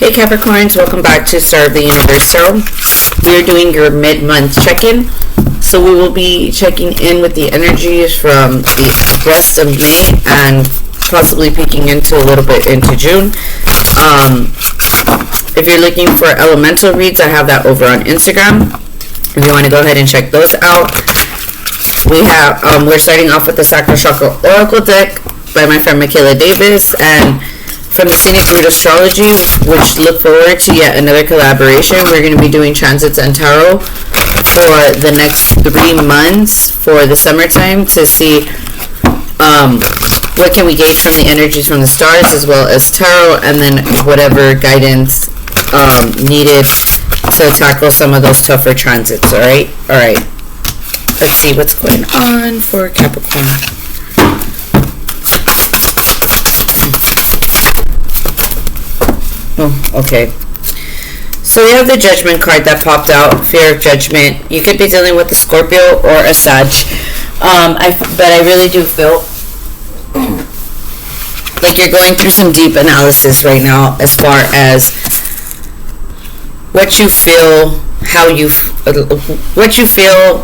Hey Capricorns, welcome back to Starr of the Universe Tarot. We are doing your mid-month check-in. So we will be checking in with the energies from the rest of May and possibly peeking into a little bit into June. If you're looking for elemental reads, I have that over on Instagram. If you want to go ahead and check those out. We're starting off with the Sacral Chakra Oracle deck by my friend Makayla Davis, and from the Scenic Root Astrology, which look forward to yet another collaboration. We're going to be doing transits and tarot for the next 3 months for the summertime to see what can we gauge from the energies from the stars as well as tarot, and then whatever guidance needed to tackle some of those tougher transits. All right. Let's see what's going on for Capricorn. Oh, okay. So we have the Judgment card that popped out, Fear of Judgment. You could be dealing with a Scorpio or a Sag. But I really do feel like you're going through some deep analysis right now as far as what you feel, what you feel,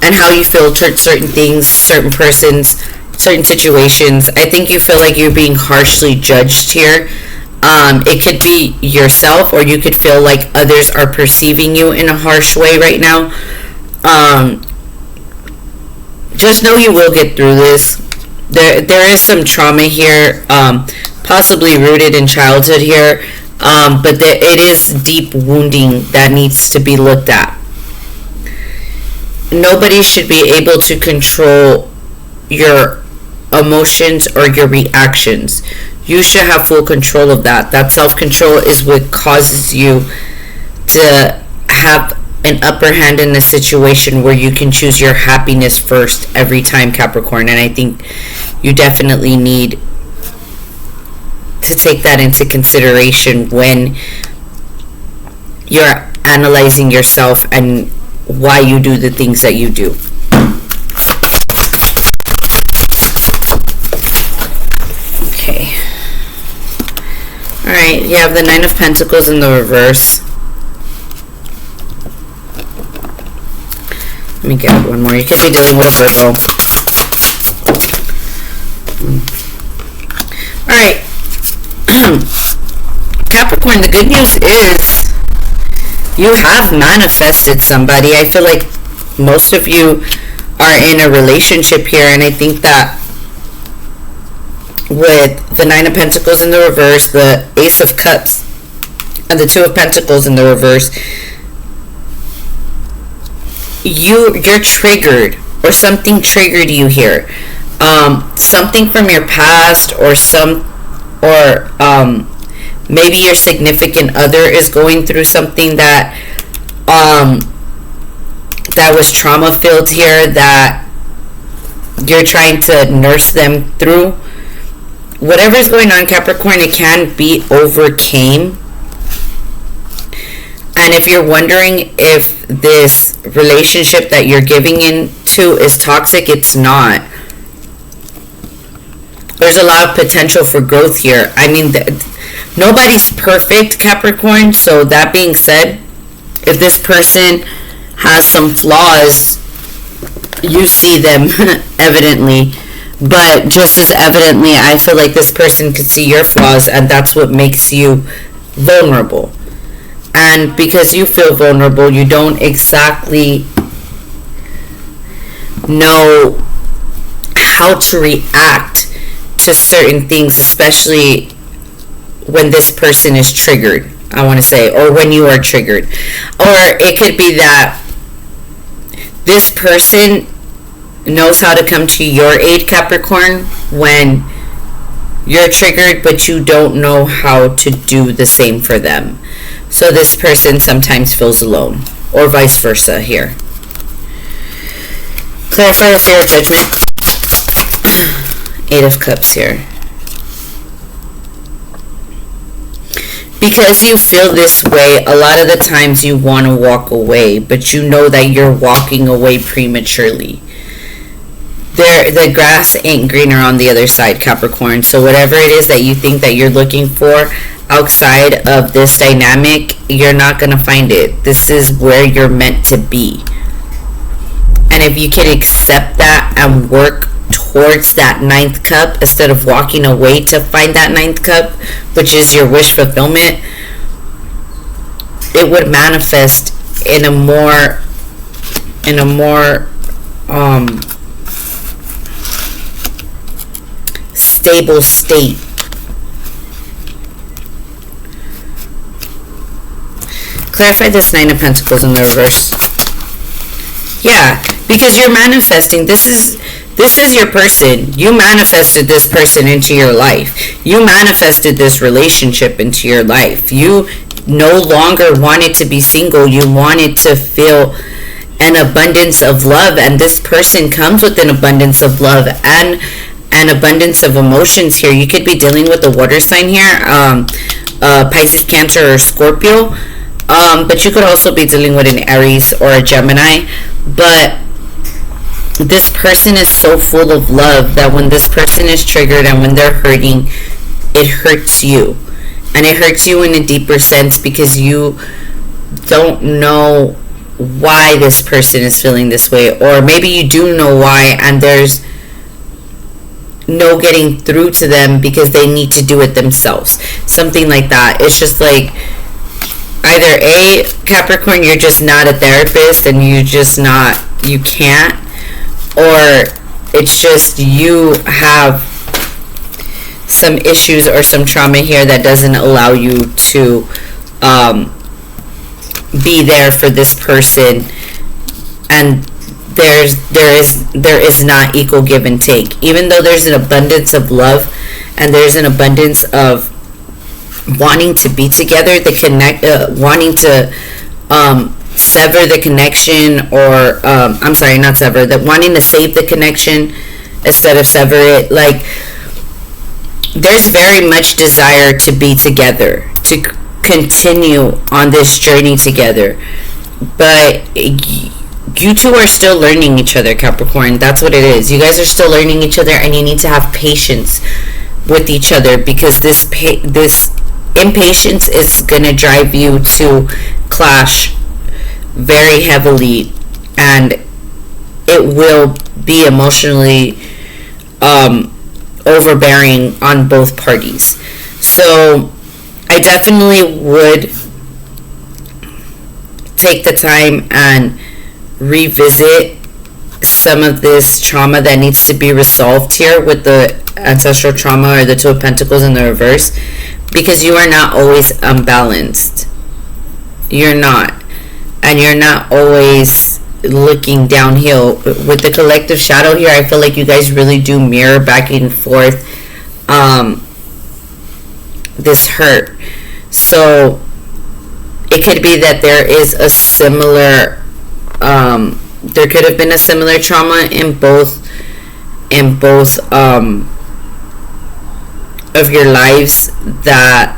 and how you feel towards certain things, certain persons, certain situations. I think you feel like you're being harshly judged here. It could be yourself, or you could feel like others are perceiving you in a harsh way right now. Just know you will get through this. There is some trauma here, possibly rooted in childhood here, but it is deep wounding that needs to be looked at. Nobody should be able to control your emotions or your reactions. You should have full control of that. That self-control is what causes you to have an upper hand in a situation where you can choose your happiness first every time, Capricorn. And I think you definitely need to take that into consideration when you're analyzing yourself and why you do the things that you do. Okay. Alright, you have the Nine of Pentacles in the reverse. Let me get one more. You could be dealing with Virgo. Alright. Capricorn, the good news is you have manifested somebody. I feel like most of you are in a relationship here, and I think that with the Nine of Pentacles in the reverse, the Ace of Cups, and the Two of Pentacles in the reverse, you're triggered, or something triggered you here. Something from your past, or maybe your significant other is going through something that was trauma filled here, that you're trying to nurse them through. Whatever's going on, Capricorn, it can be overcame. And if you're wondering if this relationship that you're giving into is toxic, it's not. There's a lot of potential for growth here. I mean, nobody's perfect, Capricorn. So that being said, if this person has some flaws, you see them evidently. But just as evidently, I feel like this person could see your flaws, and that's what makes you vulnerable. And because you feel vulnerable, you don't exactly know how to react to certain things, especially when this person is triggered, I want to say, or when you are triggered. Or it could be that this person knows how to come to your aid, Capricorn, when you're triggered, but you don't know how to do the same for them. So this person sometimes feels alone, or vice versa here. Clarify the Fear of Judgment. Eight of Cups here. Because you feel this way, a lot of the times you want to walk away, but you know that you're walking away prematurely. The grass ain't greener on the other side, Capricorn. So whatever it is that you think that you're looking for outside of this dynamic, you're not going to find it. This is where you're meant to be. And if you can accept that and work towards that ninth cup instead of walking away to find that ninth cup, which is your wish fulfillment, it would manifest in a more stable state. Clarify this Nine of Pentacles in the reverse. Yeah, because you're manifesting. This is your person. You manifested this person into your life. You manifested this relationship into your life. You no longer wanted to be single. You wanted to feel an abundance of love, and this person comes with an abundance of love and an abundance of emotions here. You could be dealing with a water sign here, Pisces, Cancer, or Scorpio. But you could also be dealing with an Aries or a Gemini. But this person is so full of love that when this person is triggered and when they're hurting, it hurts you. And it hurts you in a deeper sense because you don't know why this person is feeling this way. Or maybe you do know why, and there's no getting through to them because they need to do it themselves. Something like that. It's just like, either A, Capricorn, you're just not a therapist and you can't, or it's just you have some issues or some trauma here that doesn't allow you to be there for this person, and there is not equal give and take. Even though there's an abundance of love and there's an abundance of wanting to be together, wanting to sever the connection, or I'm sorry, not sever, that wanting to save the connection instead of sever it. Like, there's very much desire to be together, to continue on this journey together, but you two are still learning each other, Capricorn. That's what it is. You guys are still learning each other, and you need to have patience with each other, because this impatience is gonna drive you to clash very heavily, and it will be emotionally overbearing on both parties. So I definitely would take the time and revisit some of this trauma that needs to be resolved here with the ancestral trauma or the Two of Pentacles in the reverse, because you are not always unbalanced. You're not. And you're not always looking downhill. With the collective shadow here, I feel like you guys really do mirror back and forth this hurt. So it could be that there is a similar there could have been a similar trauma in both of your lives that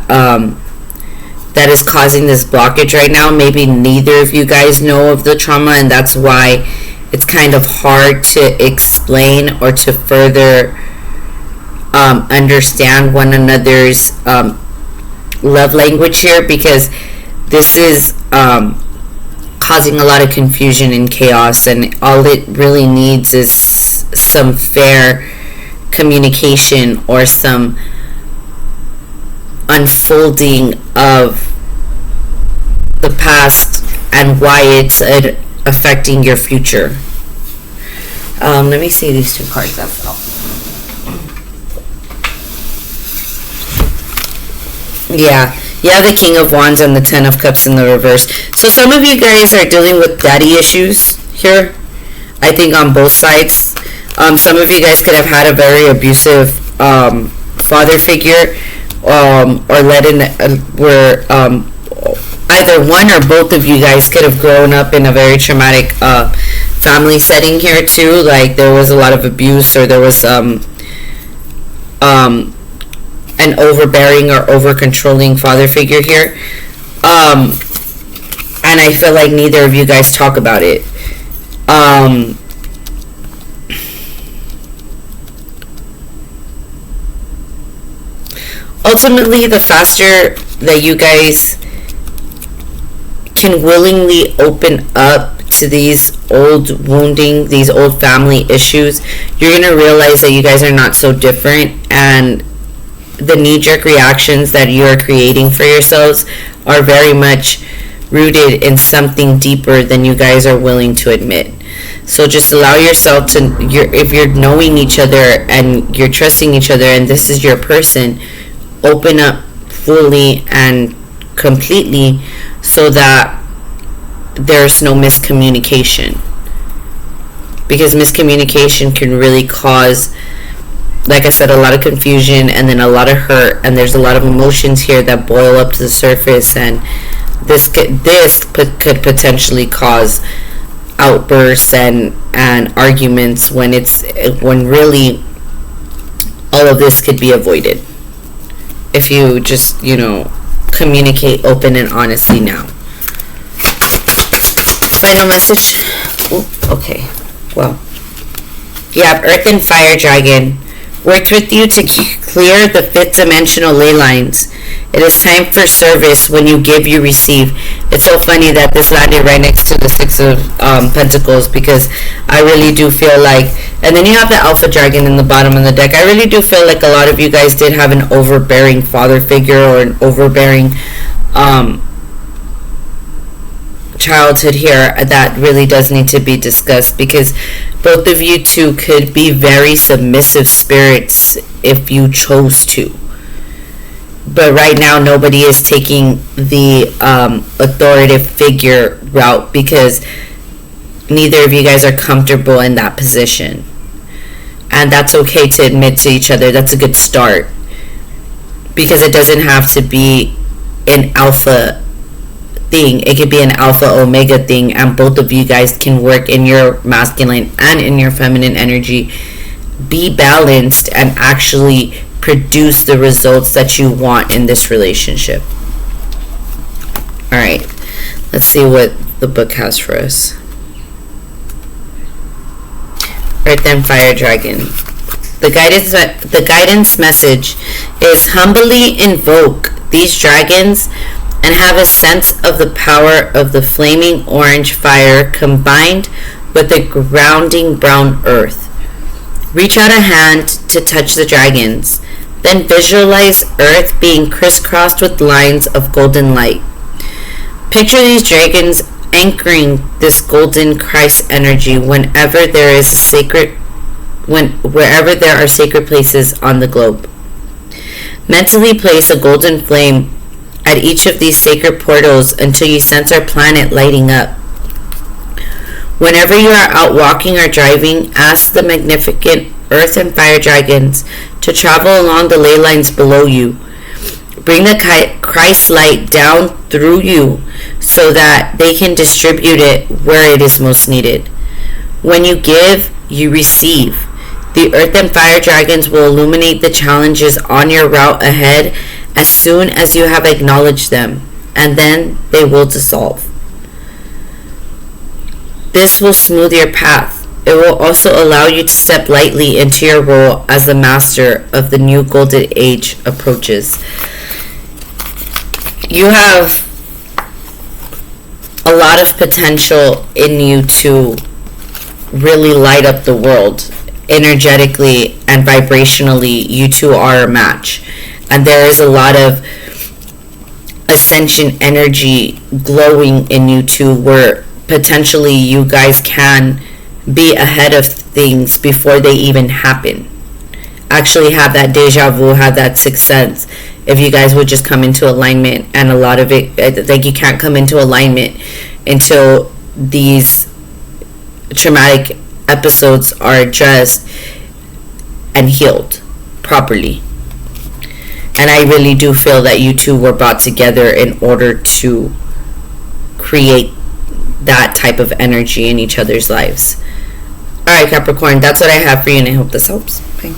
is causing this blockage right now. Maybe neither of you guys know of the trauma, and that's why it's kind of hard to explain or to further understand one another's love language here, because this is causing a lot of confusion and chaos, and all it really needs is some fair communication or some unfolding of the past and why it's affecting your future. Let me see these two cards that fell. Yeah, you have the King of Wands and the Ten of Cups in the reverse. So some of you guys are dealing with daddy issues here, I think, on both sides. Some of you guys could have had a very abusive father figure, or either one or both of you guys could have grown up in a very traumatic family setting here too. Like, there was a lot of abuse, or there was an overbearing or over-controlling father figure here. And I feel like neither of you guys talk about it. ultimately, the faster that you guys can willingly open up to these old wounding, these old family issues, you're going to realize that you guys are not so different, and the knee-jerk reactions that you are creating for yourselves are very much rooted in something deeper than you guys are willing to admit. So just allow yourself to, if you're knowing each other and you're trusting each other and this is your person, open up fully and completely so that there's no miscommunication. Because miscommunication can really cause, like I said, a lot of confusion and then a lot of hurt, and there's a lot of emotions here that boil up to the surface, and this could potentially cause outbursts and arguments when really all of this could be avoided if you just communicate open and honestly now. Final message. Okay, well, you have Earth and Fire Dragon worked with you to clear the fifth dimensional ley lines. It is time for service. When you give, you receive. It's so funny that this landed right next to the Six of Pentacles, because I really do feel like, and then you have the Alpha Dragon in the bottom of the deck. I really do feel like a lot of you guys did have an overbearing father figure or an overbearing childhood here that really does need to be discussed, because both of you two could be very submissive spirits if you chose to. But right now, nobody is taking the authoritative figure route because neither of you guys are comfortable in that position. And that's okay to admit to each other. That's a good start. Because it doesn't have to be an alpha thing. It could be an alpha omega thing. And both of you guys can work in your masculine and in your feminine energy. Be balanced and actually produce the results that you want in this relationship. Alright, let's see what the book has for us. Earth and Fire Dragon. The guidance message is humbly invoke these dragons and have a sense of the power of the flaming orange fire combined with the grounding brown earth. Reach out a hand to touch the dragons. Then visualize Earth being crisscrossed with lines of golden light. Picture these dragons anchoring this golden Christ energy wherever there are sacred places on the globe. Mentally place a golden flame at each of these sacred portals until you sense our planet lighting up. Whenever you are out walking or driving, ask the magnificent Earth and Fire Dragons to travel along the ley lines below you. Bring the Christ light down through you so that they can distribute it where it is most needed. When you give, you receive. The Earth and Fire Dragons will illuminate the challenges on your route ahead as soon as you have acknowledged them, and then they will dissolve. This will smooth your path. It will also allow you to step lightly into your role as the master of the new golden age approaches. You have a lot of potential in you to really light up the world. Energetically and vibrationally, you two are a match. And there is a lot of ascension energy glowing in you two, where potentially you guys can be ahead of things before they even happen. Actually have that deja vu, have that sixth sense. If you guys would just come into alignment, and a lot of it, like, you can't come into alignment until these traumatic episodes are addressed and healed properly. And I really do feel that you two were brought together in order to create that type of energy in each other's lives. Alright, Capricorn, that's what I have for you, and I hope this helps. Bye.